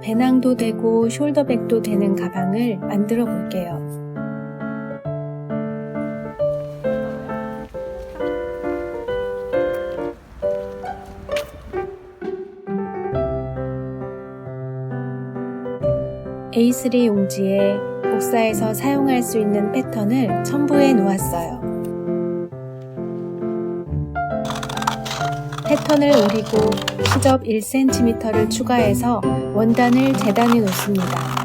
배낭도 되고 숄더백도 되는 가방을 만들어 볼게요. A3 용지에 복사해서 사용할 수 있는 패턴을 첨부해 놓았어요. 패턴을 오리고 시접 1cm를 추가해서 원단을 재단해 놓습니다.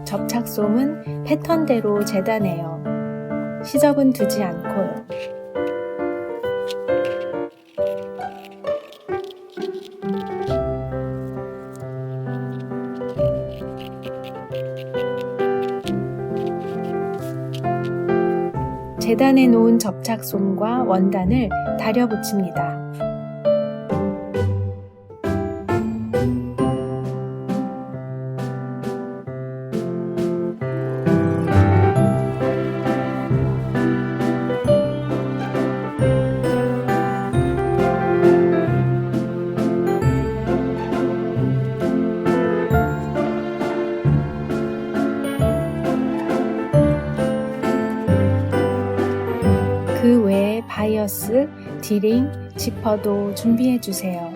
접착솜은 패턴대로 재단해요. 시접은 두지 않고요. 재단해 놓은 접착솜과 원단을 다려 붙입니다. 그 외에 바이어스, 디링, 지퍼도 준비해 주세요.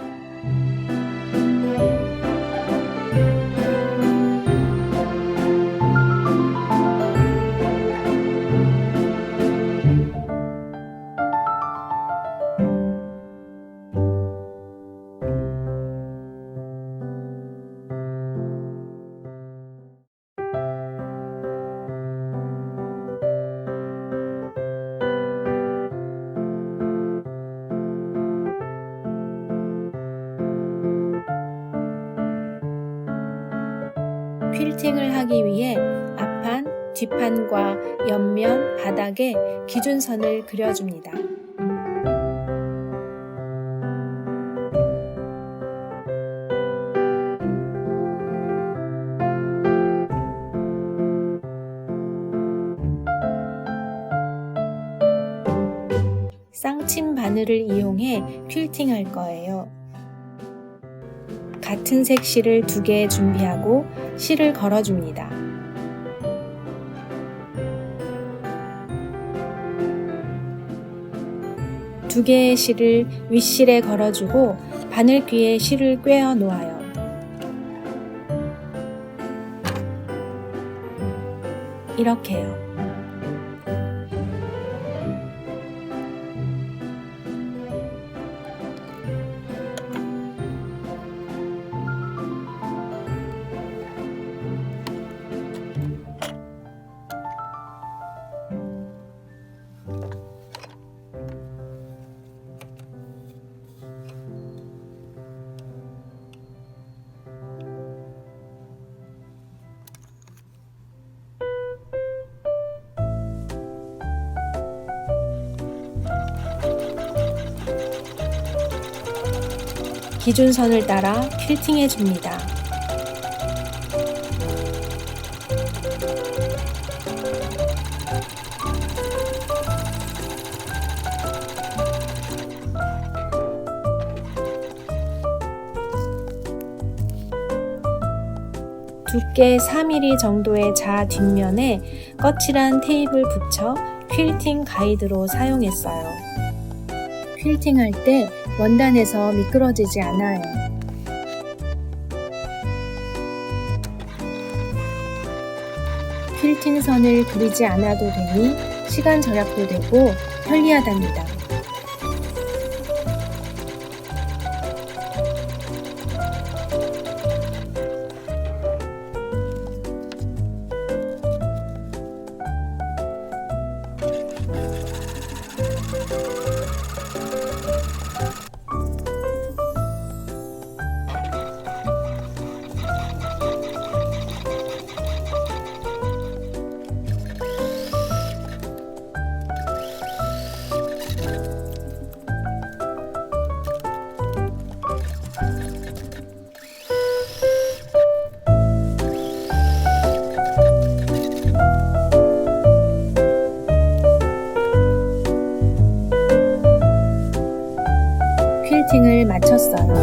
퀼팅을 하기 위해 앞판, 뒷판과 옆면, 바닥에 기준선을 그려줍니다. 쌍침 바늘을 이용해 퀼팅할 거예요. 같은 색 실을 2개 준비하고 실을 걸어줍니다. 두 개의 실을 윗실에 걸어주고 바늘귀에 실을 꿰어 놓아요. 이렇게요. 기준선을 따라 퀼팅해 줍니다. 두께 4mm 정도의 자 뒷면에 거칠한 테이프를 붙여 퀼팅 가이드로 사용했어요. 퀼팅할 때 원단에서 미끄러지지 않아요. 퀼팅 선을 그리지 않아도 되니 시간 절약도 되고 편리하답니다. 퀼팅을 마쳤어요.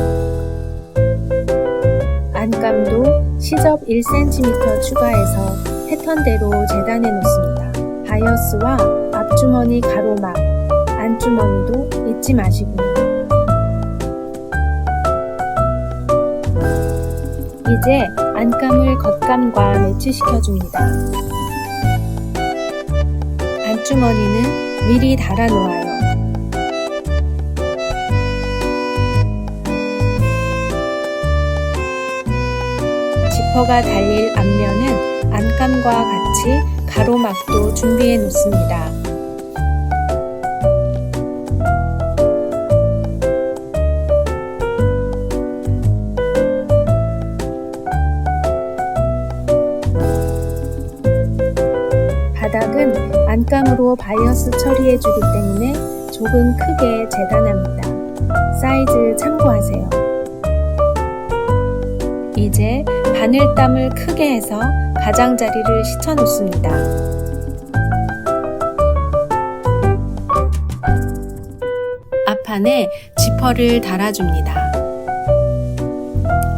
안감도 시접 1cm 추가해서 패턴대로 재단해 놓습니다. 바이어스와 앞주머니 가로막, 안주머니도 잊지 마시고요. 이제 안감을 겉감과 매치시켜 줍니다. 안주머니는 미리 달아 놓아요. 지퍼가 달릴 앞면은 안감과 같이 가로막도 준비해 놓습니다. 바닥은 안감으로 바이어스 처리해 주기 때문에 조금 크게 재단합니다. 사이즈 참고하세요. 이제 바늘땀을 크게 해서 가장자리를 씻어 놓습니다. 앞판에 지퍼를 달아줍니다.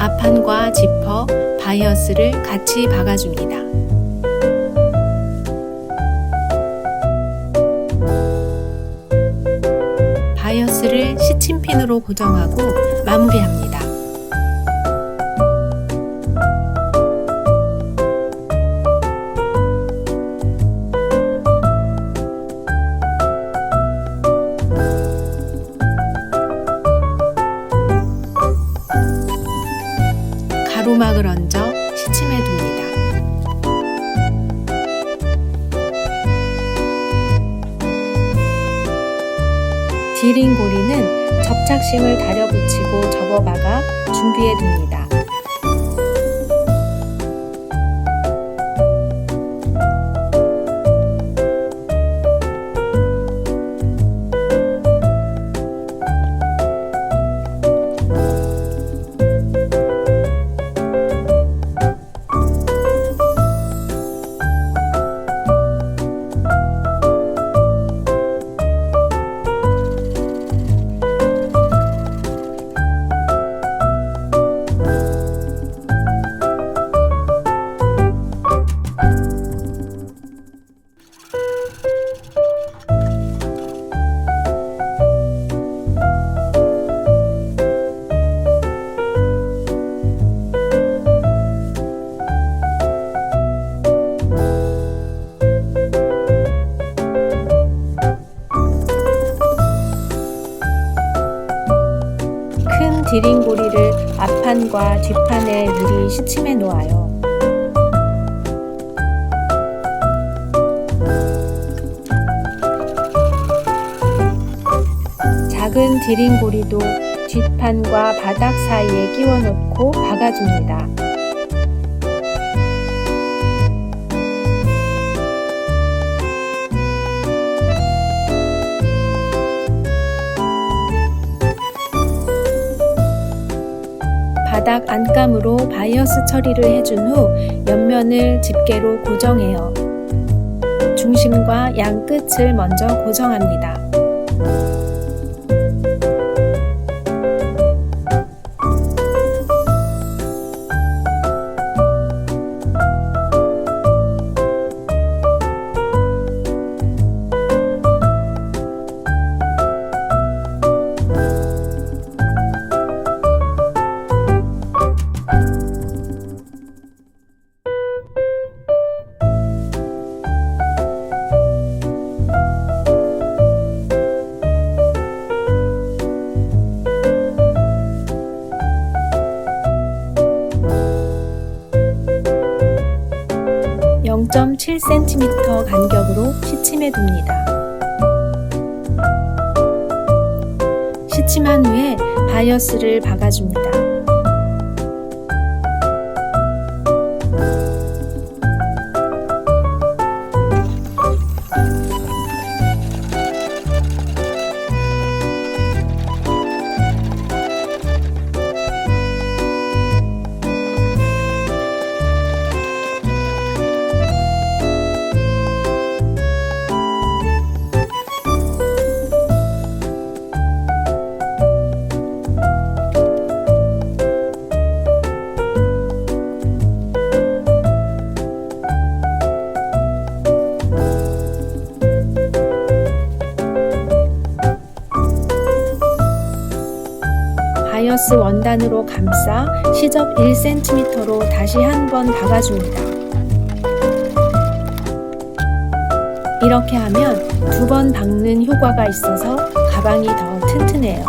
앞판과 지퍼, 바이어스를 같이 박아줍니다. 바이어스를 시침핀으로 고정하고 마무리합니다. 가로막을 얹어 시침해 둡니다. 디링 고리는 접착심을 다려붙이고 접어박아 준비해 둡니다. 디링 고리를 앞판과 뒷판에 미리 시침해 놓아요. 작은 디링 고리도 뒷판과 바닥 사이에 끼워 놓고 박아줍니다. 바닥 안감으로 바이어스 처리를 해준 후 옆면을 집게로 고정해요. 중심과 양 끝을 먼저 고정합니다. 0.7cm 간격으로 시침해 둡니다. 시침한 후에 바이어스를 박아줍니다. 바이어스 원단으로 감싸 시접 1cm로 다시 한 번 박아줍니다. 이렇게 하면 2번 박는 효과가 있어서 가방이 더 튼튼해요.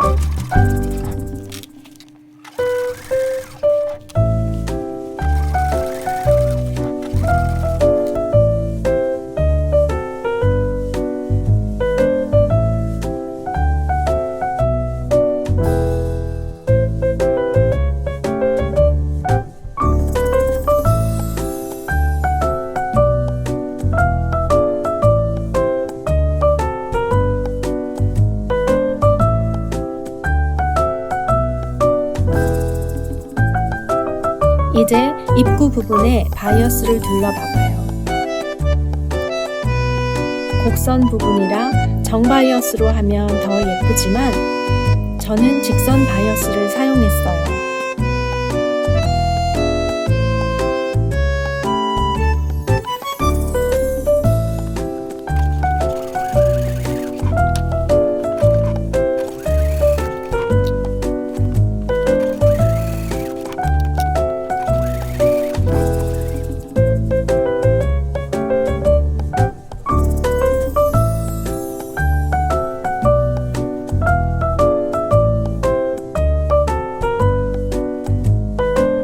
이제 입구 부분에 바이어스를 둘러박아요. 곡선 부분이라 정바이어스로 하면 더 예쁘지만 저는 직선 바이어스를 사용했어요.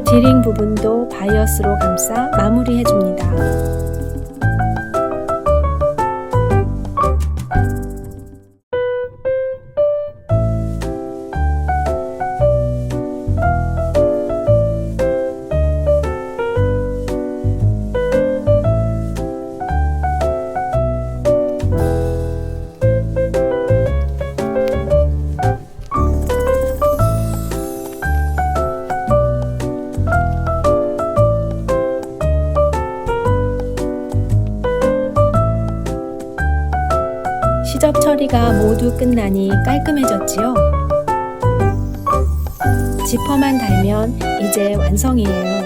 디링 부분도 바이어스로 감싸 마무리해줍니다. 시접 처리가 모두 끝나니 깔끔해졌지요? 지퍼만 달면 이제 완성이에요.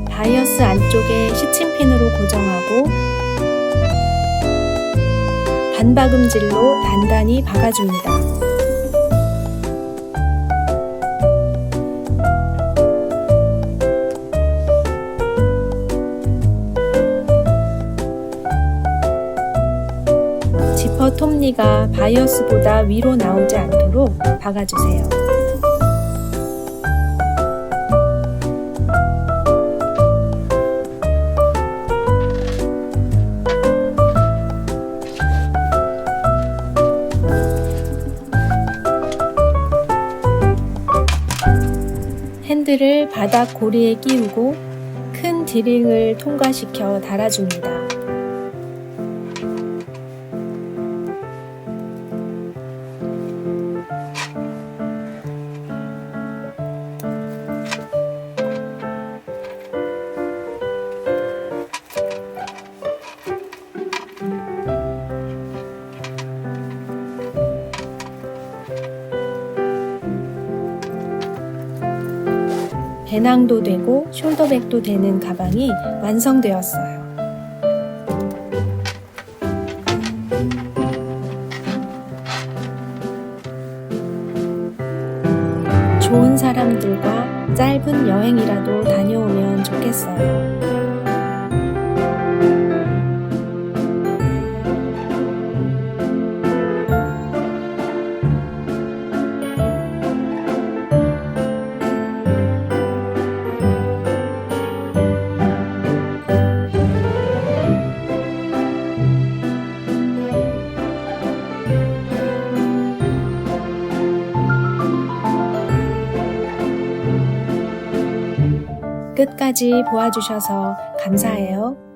바이어스 안쪽에 시침핀으로 고정하고 반박음질로 단단히 박아줍니다. 지퍼 톱니가 바이어스보다 위로 나오지 않도록 박아주세요. 핸들을 바닥 고리에 끼우고 큰 디링을 통과시켜 달아줍니다. 배낭도 되고 숄더백도 되는 가방이 완성되었어요. 좋은 사람들과 짧은 여행이라도 다녀오면 좋겠어요. 끝까지 보아주셔서 감사해요.